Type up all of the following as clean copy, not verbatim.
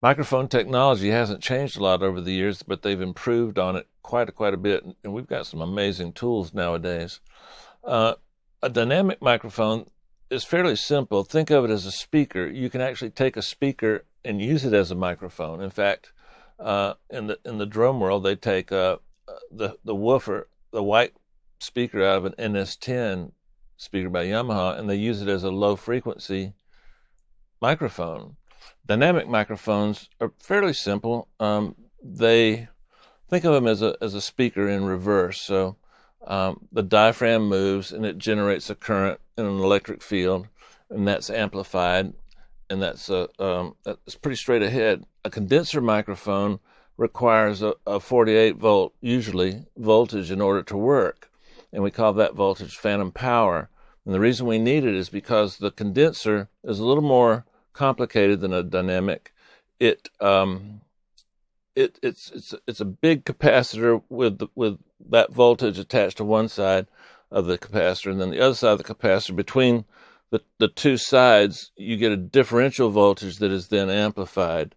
Microphone technology hasn't changed a lot over the years, but they've improved on it quite a bit, and we've got some amazing tools nowadays. Uh, a dynamic microphone is fairly simple. Think of it as a speaker. You can actually take a speaker and use it as a microphone. In fact, in the drum world, they take the woofer, the white speaker out of an NS10 speaker by Yamaha, and they use it as a low frequency microphone. Dynamic microphones are fairly simple. They think of them as a speaker in reverse. So the diaphragm moves and it generates a current in an electric field, and that's amplified, and that's pretty straight ahead. A condenser microphone requires a 48 volt usually voltage in order to work, and we call that voltage phantom power. And the reason we need it is because the condenser is a little more complicated than a dynamic. It's a big capacitor with that voltage attached to one side of the capacitor, and then the other side of the capacitor, between the two sides, you get a differential voltage that is then amplified.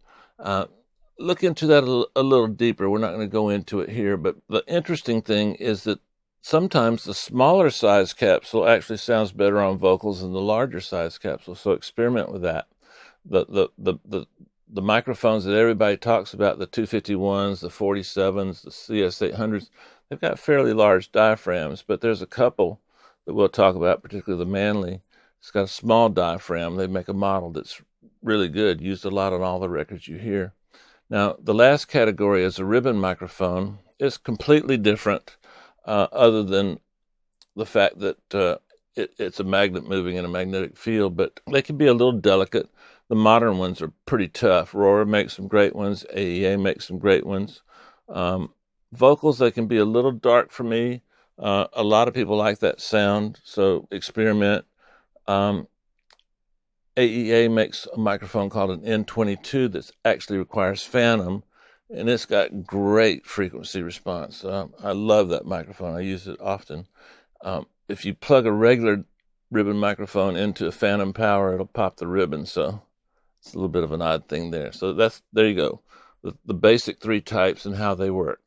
Look into that a little deeper. We're not going to go into it here, but the interesting thing is that sometimes the smaller size capsule actually sounds better on vocals than the larger size capsule. So experiment with that. The microphones that everybody talks about, the 251s, the 47s, the CS800s, they've got fairly large diaphragms, but there's a couple that we'll talk about, particularly the Manley. It's got a small diaphragm. They make a model that's really good, used a lot on all the records you hear. Now, the last category is a ribbon microphone. It's completely different, other than the fact that it's a magnet moving in a magnetic field, but they can be a little delicate. The modern ones are pretty tough. Rohrer makes some great ones. AEA makes some great ones. Vocals, they can be a little dark for me. A lot of people like that sound, so experiment. AEA makes a microphone called an N22 that actually requires phantom, and it's got great frequency response. I love that microphone. I use it often. If you plug a regular ribbon microphone into a phantom power, it'll pop the ribbon, so it's a little bit of an odd thing there. So there you go, the basic three types and how they work.